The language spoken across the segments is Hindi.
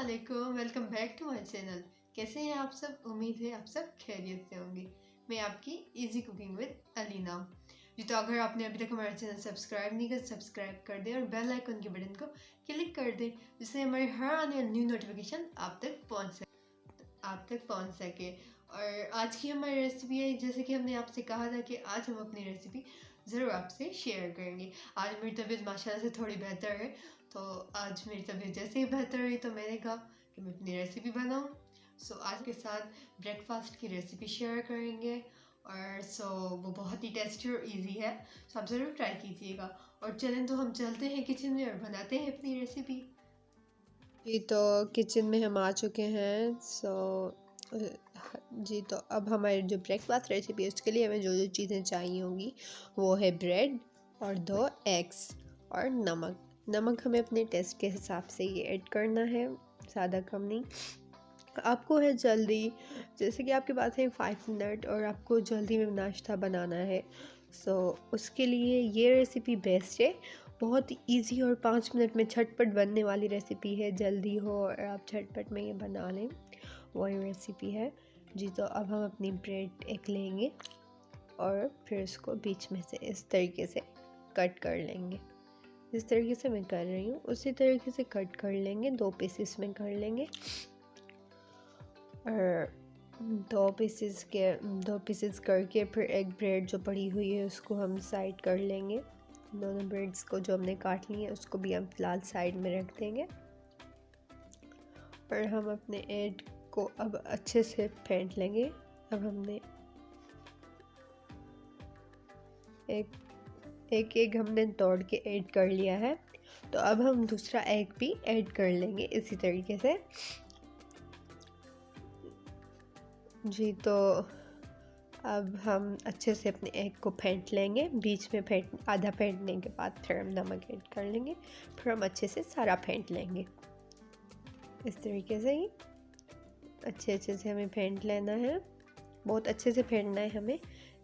अस्सलाम welcome back to my channel. कैसे हैं आप सब? उम्मीद है आप सब खैरियत से होंगे। मैं आपकी इजी कुकिंग विद अलीना। जी तो अगर आपने अभी तक हमारा चैनल सब्सक्राइब नहीं कर सब्सक्राइब कर दें और बेल आइकन के बटन को क्लिक कर दें जिससे हमारी हर आने वाली न्यू नोटिफिकेशन आप तक पहुंच सके। और आज की हमारी रेसिपी है, जैसे कि हमने आपसे कहा था कि आज हम अपनी रेसिपी ज़रूर आपसे शेयर करेंगे। आज मेरी तबीयत माशाल्लाह से थोड़ी बेहतर है, तो आज मेरी तबीयत जैसे ही बेहतर हुई तो मैंने कहा कि मैं अपनी रेसिपी बनाऊं। आज के साथ ब्रेकफास्ट की रेसिपी शेयर करेंगे और वो बहुत ही टेस्टी और इजी है। आप ज़रूर ट्राई कीजिएगा। और चलें तो हम चलते हैं किचन में और बनाते हैं अपनी रेसिपी। जी तो किचन में हम आ चुके हैं। जी तो अब हमारी जो ब्रेकफास्ट रेसिपी है उसके लिए हमें जो जो चीज़ें चाहिए होंगी वो है ब्रेड और 2 एग्स और नमक हमें अपने टेस्ट के हिसाब से ये ऐड करना है, ज़्यादा कम नहीं। आपको है जल्दी, जैसे कि आपके पास है 5 मिनट और आपको जल्दी में नाश्ता बनाना है, उसके लिए ये रेसिपी बेस्ट है। बहुत इजी और 5 मिनट में झटपट बनने वाली रेसिपी है, जल्दी हो और आप झटपट में ये बना लें, वही रेसिपी है। जी तो अब हम अपनी ब्रेड एक लेंगे और फिर उसको बीच में से इस तरीके से कट कर लेंगे। जिस तरीके से मैं कर रही हूँ उसी तरीके से कट कर लेंगे, 2 पीसेस में कर लेंगे और 2 पीसेस करके फिर एक ब्रेड जो पड़ी हुई है उसको हम साइड कर लेंगे। दोनों ब्रेड्स को जो हमने काट ली है उसको भी हम फिलहाल साइड में रख देंगे और हम अपने एग को अब अच्छे से फेंट लेंगे। अब हमने एक एग हमने तोड़ के ऐड कर लिया है, तो अब हम दूसरा एग भी ऐड कर लेंगे इसी तरीके से। जी तो अब हम अच्छे से अपने एग को फेंट लेंगे, बीच में आधा फेंटने के बाद फिर हम नमक ऐड कर लेंगे, फिर हम अच्छे से सारा फेंट लेंगे। इस तरीके से ही अच्छे से हमें फेंट लेना है, बहुत अच्छे से फेंटना है हमें,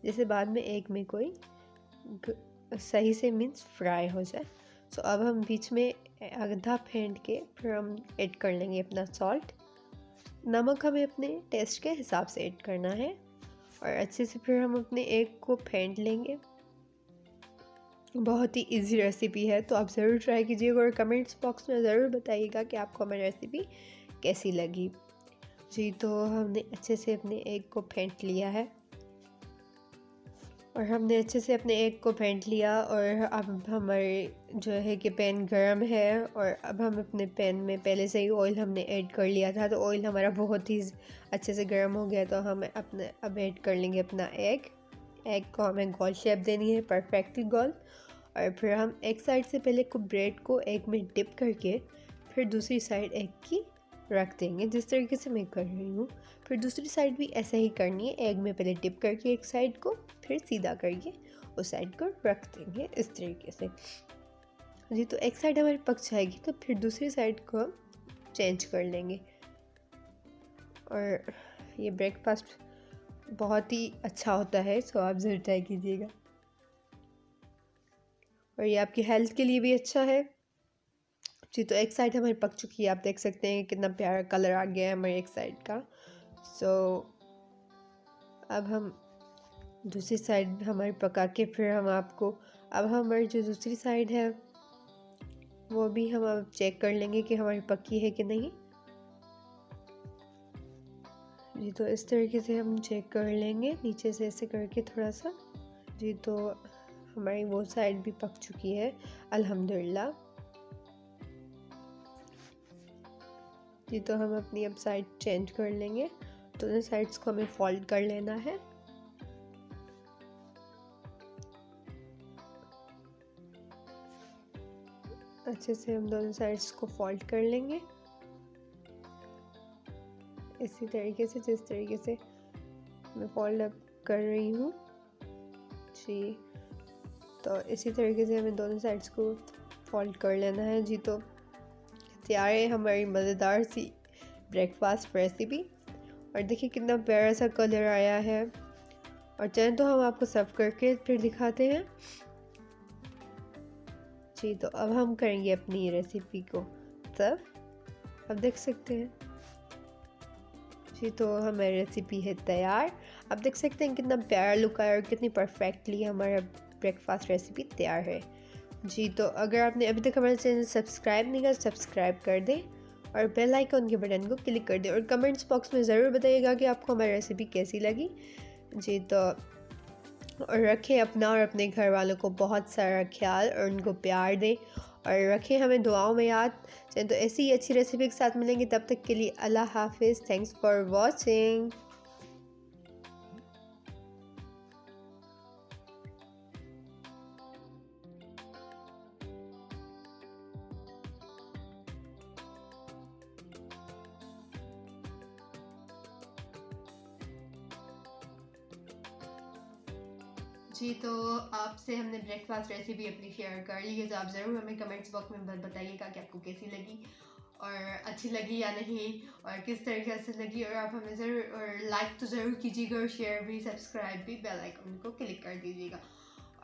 जैसे बाद में एग में कोई सही से मीन्स फ्राई हो जाए। अब हम बीच में आधा फेंट के फिर हम ऐड कर लेंगे अपना सॉल्ट। नमक हमें अपने टेस्ट के हिसाब से ऐड करना है और अच्छे से फिर हम अपने एग को फेंट लेंगे। बहुत ही इजी रेसिपी है, तो आप ज़रूर ट्राई कीजिएगा और कमेंट्स बॉक्स में ज़रूर बताइएगा कि आपको हमारी रेसिपी कैसी लगी। जी तो हमने अच्छे से अपने एग को फेंट लिया है और हमने अच्छे से अपने एग को फेंट लिया और अब हमारे जो है कि पैन गरम है और अब हम अपने पैन में पहले से ही ऑयल हमने ऐड कर लिया था, तो ऑयल हमारा बहुत ही अच्छे से गर्म हो गया। तो हम अब ऐड कर लेंगे अपना एग को हमें गोल शेप देनी है, परफेक्टली गोल। और फिर हम एक साइड से पहले ब्रेड को एग में डिप करके फिर दूसरी साइड एग की रख देंगे, जिस तरीके से मैं कर रही हूँ। फिर दूसरी साइड भी ऐसे ही करनी है, एग में पहले डिप करके एक साइड को फिर सीधा करके उस साइड को रख देंगे इस तरीके से। जी तो एक साइड हमारी पक जाएगी तो फिर दूसरी साइड को हम चेंज कर लेंगे। और ये ब्रेकफास्ट बहुत ही अच्छा होता है, आप ज़रूर ट्राई कीजिएगा और ये आपकी हेल्थ के लिए भी अच्छा है। जी तो एक साइड हमारी पक चुकी है, आप देख सकते हैं कितना प्यारा कलर आ गया है हमारे एक साइड का। अब हम दूसरी साइड हमारी पका के फिर हम आपको अब हमारी जो दूसरी साइड है वो भी हम अब चेक कर लेंगे कि हमारी पकी है कि नहीं। जी तो इस तरीके से हम चेक कर लेंगे नीचे से ऐसे करके थोड़ा सा। जी तो हमारी वो साइड भी पक चुकी है अल्हम्दुलिल्लाह। जी तो हम अपनी अब साइड चेंज कर लेंगे, दोनों साइड्स को हमें फोल्ड कर लेना है। अच्छे से हम दोनों साइड्स को फोल्ड कर लेंगे इसी तरीके से, जिस तरीके से मैं फोल्ड अप कर रही हूँ। जी तो इसी तरीके से हमें दोनों साइड्स को फोल्ड कर लेना है। जी तो तैयार है हमारी मज़ेदार सी ब्रेकफास्ट रेसिपी और देखिए कितना प्यारा सा कलर आया है। और चलें तो हम आपको सर्व करके फिर दिखाते हैं। जी तो अब हम करेंगे अपनी रेसिपी को सर्व। अब देख सकते हैं जी। तो हमारी रेसिपी है तैयार। आप देख सकते हैं कितना प्यारा लुक आया और कितनी परफेक्टली हमारा ब्रेकफास्ट रेसिपी तैयार है जी। तो अगर आपने अभी तक हमारे चैनल सब्सक्राइब नहीं किया, सब्सक्राइब कर दें और बेल आइकन के बटन को क्लिक कर दें और कमेंट्स बॉक्स में ज़रूर बताइएगा कि आपको हमारी रेसिपी कैसी लगी जी। तो और रखें अपना और अपने घर वालों को बहुत सारा ख्याल और उनको प्यार दें और रखें हमें दुआओं में याद। चलिए तो ऐसी ही अच्छी रेसिपी के साथ मिलेंगे, तब तक के लिए अल्लाह हाफिज़। Thanks for watching. जी, तो आपसे हमने ब्रेकफास्ट रेसिपी अपनी शेयर कर ली है, तो आप ज़रूर हमें कमेंट्स बॉक्स में बताइएगा कि आपको कैसी लगी और अच्छी लगी या नहीं और किस तरीके से लगी। और आप हमें ज़रूर और लाइक तो ज़रूर कीजिएगा और शेयर भी, सब्सक्राइब भी, बेल आइकन को क्लिक कर दीजिएगा।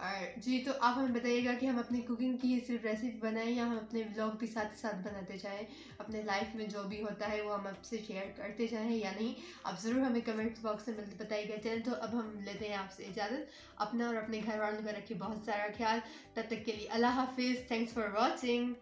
और जी, तो आप हमें बताइएगा कि हम अपनी कुकिंग की सिर्फ रेसिपी बनाएं या हम अपने व्लॉग भी साथ साथ बनाते जाएं, अपने लाइफ में जो भी होता है वो हम आपसे शेयर करते जाएं या नहीं, आप ज़रूर हमें कमेंट्स बॉक्स में बताइएगा। चल तो अब हम लेते हैं आपसे इजाज़त। अपना और अपने घर वालों का रखिए बहुत सारा ख्याल। तब तक के लिए अल्लाह हाफिज़। Thanks for watching.